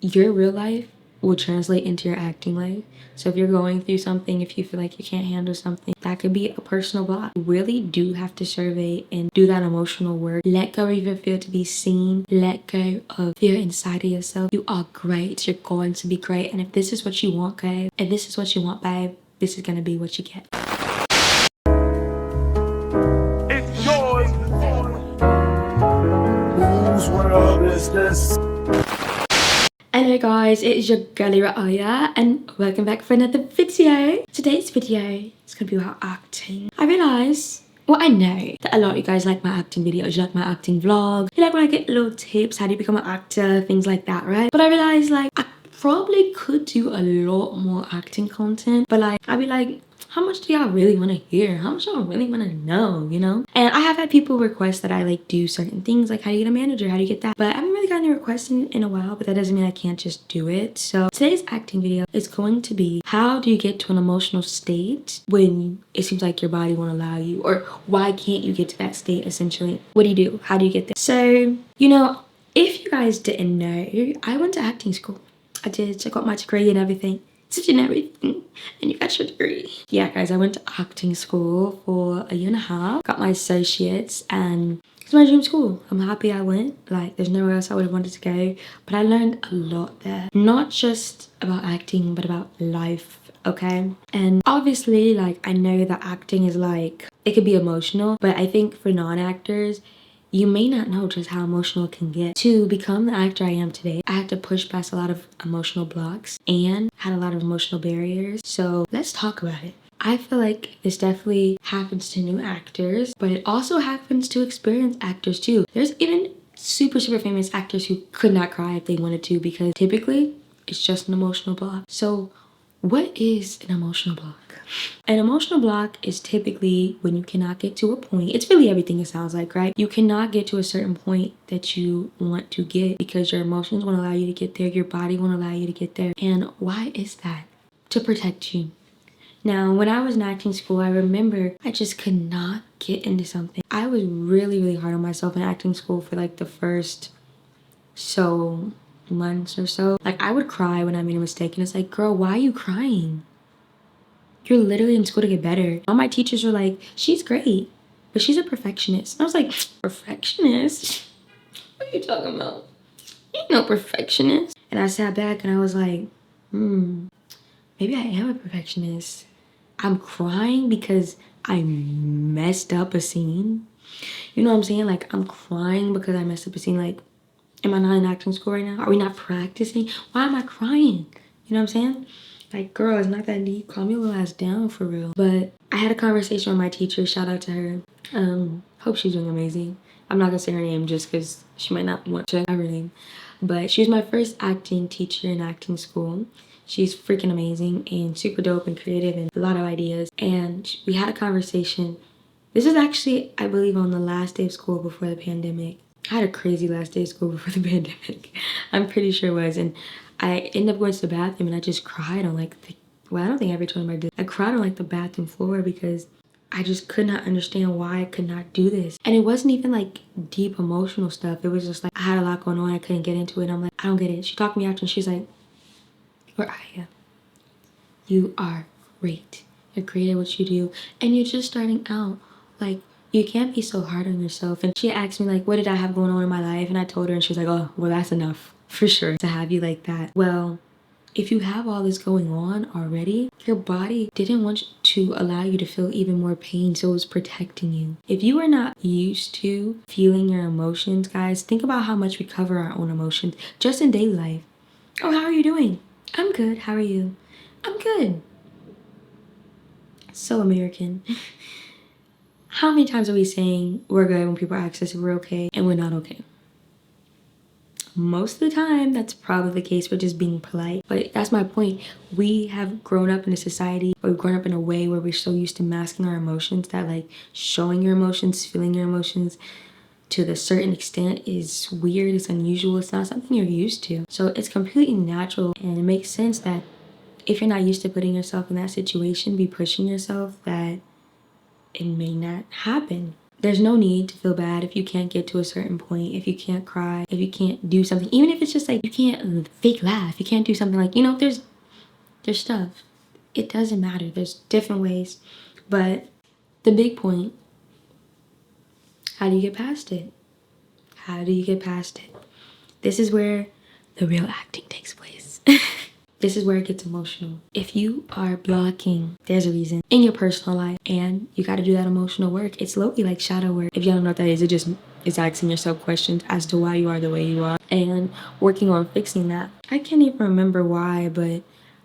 your real life will translate into your acting life. So if you're going through something, if you feel like you can't handle something, that could be a personal block. You really do have to survey and do that emotional work. Let go of your fear to be seen. Let go of fear inside of yourself. You are great. You're going to be great. And if this is what you want, babe, if this is what you want, babe, this is gonna be what you get. It's yours. Whose world is this? Hello guys, it is your girlie Ra'aya and welcome back for another video. Today's video is gonna be about acting. I realise, well, I know that a lot of you guys like my acting videos, you like my acting vlog, you like when I get little tips, how do you become an actor, things like that, right? But I realise like I probably could do a lot more acting content, but like I'd be like, how much do y'all really want to hear? How much y'all really want to know, you know? And I have had people request that I like do certain things, like how do you get a manager, how do you get that? But I haven't really gotten any requests in a while, but that doesn't mean I can't just do it. So today's acting video is going to be, how do you get to an emotional state when it seems like your body won't allow you? Or why can't you get to that state essentially? What do you do? How do you get there? So, you know, if you guys didn't know, I went to acting school. I did, I got my degree and everything. Such and everything, and you got your degree. Yeah guys, I went to acting school for a year and a half, got my associates, and it's my dream school. I'm happy I went. Like there's nowhere else I would have wanted to go, but I learned a lot there, not just about acting but about life, okay? And obviously like I know that acting is like, it could be emotional, but I think for non-actors, you may not know just how emotional it can get. To become the actor I am today, I had to push past a lot of emotional blocks and had a lot of emotional barriers. So let's talk about it. I feel like this definitely happens to new actors, but it also happens to experienced actors too. There's even super famous actors who could not cry if they wanted to, because typically it's just an emotional block. So what is an emotional block? An emotional block is typically when you cannot get to a point. It's really everything it sounds like, right? You cannot get to a certain point that you want to get because your emotions won't allow you to get there. Your body won't allow you to get there. And why is that? To protect you. Now, when I was in acting school, I remember I just could not get into something. I was really hard on myself in acting school for like the first months or so. Like I would cry when I made a mistake, and it's like, girl, why are you crying? You're literally in school to get better. All my teachers were like, she's great, but she's a perfectionist. And I was like, perfectionist? What are you talking about? Ain't no perfectionist. And I sat back and I was like, maybe I am a perfectionist. I'm crying because I messed up a scene. You know what I'm saying? Like I'm crying because I messed up a scene. Like, am I not in acting school right now? Are we not practicing? Why am I crying? You know what I'm saying? Like, girl, it's not that deep. Calm your little ass down for real. But I had a conversation with my teacher. Shout out to her. Hope she's doing amazing. I'm not gonna say her name just because she might not want to have her name. But she was my first acting teacher in acting school. She's freaking amazing and super dope and creative and a lot of ideas. And we had a conversation. This is actually, I believe, on the last day of school before the pandemic. I had a crazy last day of school before the pandemic. I'm pretty sure it was. And I ended up going to the bathroom and I just cried on like well, I don't think I ever told him I did. I cried on like the bathroom floor because I just could not understand why I could not do this. And it wasn't even like deep emotional stuff. It was just like I had a lot going on. I couldn't get into it. I'm like, I don't get it. She talked me after and she's like, Ra'aya, you are great. You're great at what you do. And you're just starting out. Like, you can't be so hard on yourself. And she asked me like, what did I have going on in my life? And I told her and she was like, oh, well, that's enough for sure to have you like that. Well, if you have all this going on already, your body didn't want to allow you to feel even more pain, so it was protecting you. If you are not used to feeling your emotions, guys, think about how much we cover our own emotions just in daily life. Oh, how are you doing? I'm good. How are you? I'm good. So American. How many times are we saying we're good when people ask us if we're okay and we're not okay? Most of the time, that's probably the case. We're just being polite. But that's my point. We have grown up in a society, or we've grown up in a way where we're so used to masking our emotions that like showing your emotions, feeling your emotions to the certain extent is weird, it's unusual, it's not something you're used to. So it's completely natural, and it makes sense that if you're not used to putting yourself in that situation, be pushing yourself, that it may not happen. there's no need to feel bad if you can't get to a certain point, if you can't cry, if you can't do something, even if it's just like you can't fake laugh, you can't do something like, there's stuff. It doesn't matter. There's different ways. But the big point, how do you get past it? How do you get past it? This is where the real acting takes place. This is where it gets emotional. If you are blocking, there's a reason in your personal life, and you got to do that emotional work. It's low-key like shadow work. If you don't know what that is, it's asking yourself questions as to why you are the way you are and working on fixing that. I can't even remember why, but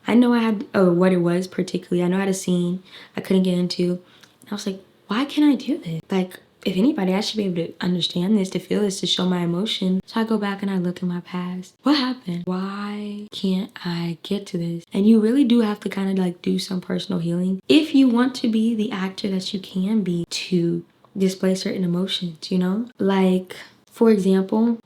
I know I had, what it was particularly. I know I had a scene I couldn't get into, and I was like, why can't I do this? Like, if anybody, I should be able to understand this, to feel this, to show my emotion. So I go back and I look in my past. What happened? Why can't I get to this? And you really do have to kind of like do some personal healing if you want to be the actor that you can be to display certain emotions, Like, for example,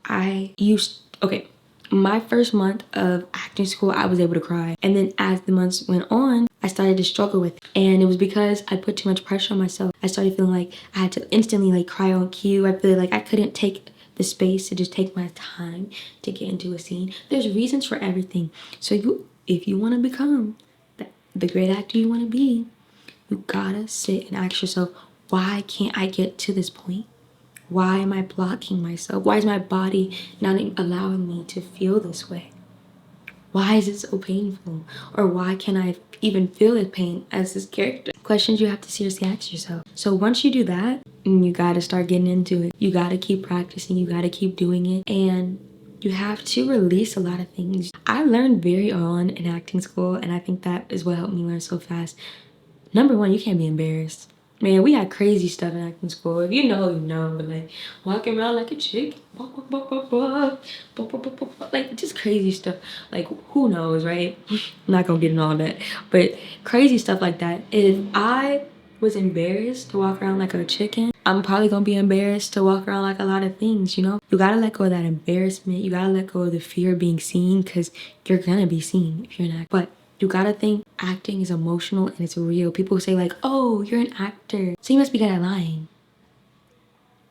my first month of acting school, I was able to cry. And then as the months went on, I started to struggle with it. And it was because I put too much pressure on myself. I started feeling like I had to instantly like cry on cue. I feel like I couldn't take the space to just take my time to get into a scene. There's reasons for everything. So if you want to become the great actor you want to be, you gotta sit and ask yourself, why can't I get to this point? Why am I blocking myself? Why is my body not allowing me to feel this way? Why is it so painful? Or why can't I even feel the pain as this character? Questions you have to seriously ask yourself. So once you do that, you gotta start getting into it. You gotta keep practicing. You gotta keep doing it. And you have to release a lot of things. I learned very on in acting school, and I think that is what helped me learn so fast. Number one, you can't be embarrassed. Man, we had crazy stuff in acting school. If you know, you know. But like walking around like a chick, like just crazy stuff. Like who knows, right? I'm not gonna get into all that, but crazy stuff like that. If I was embarrassed to walk around like a chicken, I'm probably gonna be embarrassed to walk around like a lot of things. You gotta let go of that embarrassment. You gotta let go of the fear of being seen, because you're gonna be seen if you're an actor. But you gotta think acting is emotional and it's real. People say like, oh, you're an actor, so you must be good at lying.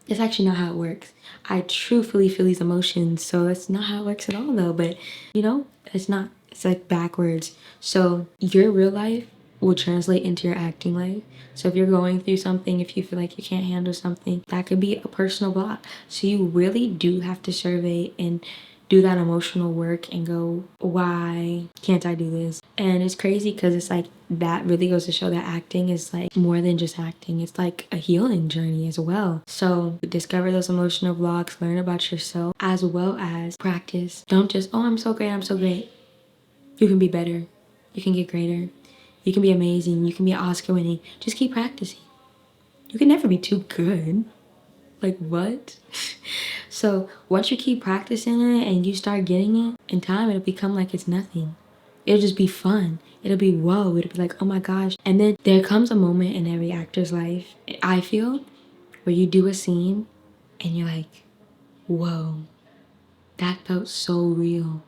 That's actually not how it works. I truthfully feel these emotions, so that's not how it works at all though. But it's not. It's like backwards. So your real life will translate into your acting life. So if you're going through something, if you feel like you can't handle something, that could be a personal block. So you really do have to survey and do that emotional work and go, why can't I do this? And it's crazy because it's like that really goes to show that acting is like more than just acting. It's like a healing journey as well. So discover those emotional blocks, learn about yourself, as well as practice. Don't just, oh, I'm so great, I'm so great. You can be better. You can get greater. You can be amazing. You can be Oscar winning. Just keep practicing. You can never be too good. Like what? So once you keep practicing it and you start getting it, in time it'll become like it's nothing. It'll just be fun. It'll be whoa. It'll be like, oh my gosh. And then there comes a moment in every actor's life, I feel, where you do a scene and you're like, whoa, that felt so real.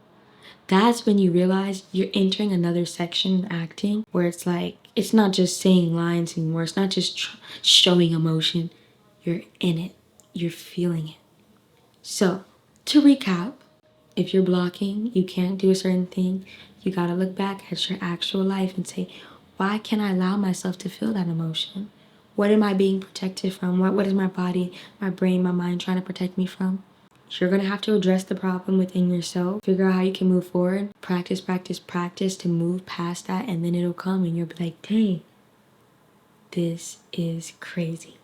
That's when you realize you're entering another section of acting where it's like, it's not just saying lines anymore. It's not just showing emotion. You're in it. You're feeling it. So, to recap, if you're blocking, you can't do a certain thing, you gotta look back at your actual life and say, why can't I allow myself to feel that emotion? What am I being protected from? What is my body, my brain, my mind trying to protect me from? You're gonna have to address the problem within yourself, figure out how you can move forward, practice to move past that, and then it'll come and you'll be like, dang, this is crazy.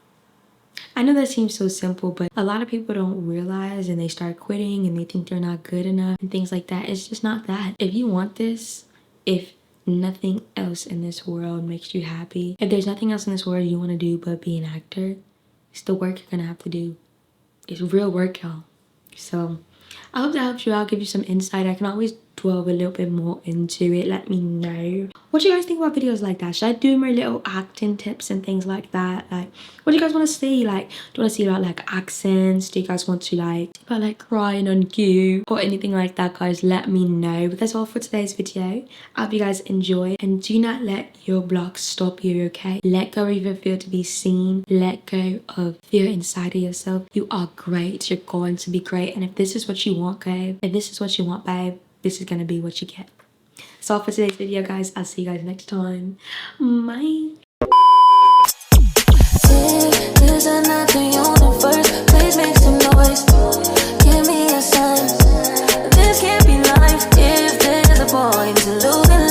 I know that seems so simple, but a lot of people don't realize, and they start quitting and they think they're not good enough and things like that. It's just not that. If you want this, if nothing else in this world makes you happy, if there's nothing else in this world you want to do but be an actor, it's the work you're gonna have to do. It's real work, y'all. So I hope that helps you out, give you some insight. I can always delve a little bit more into it, let me know. What do you guys think about videos like that? Should I do more little acting tips and things like that? Like, what do you guys want to see? Like, do you want to see about like accents? Do you guys want to about like crying on cue or anything like that, guys? Let me know. But that's all for today's video. I hope you guys enjoy, and do not let your blocks stop you, okay? Let go of your fear to be seen. Let go of fear inside of yourself. You are great. You're going to be great. And if this is what you want, babe, if this is what you want, babe, this is gonna be what you get. That's all for today's video, guys. I'll see you guys next time. Bye. There's another universe. Please make some noise. Give me a sign. This can't be life if there's a point to losing.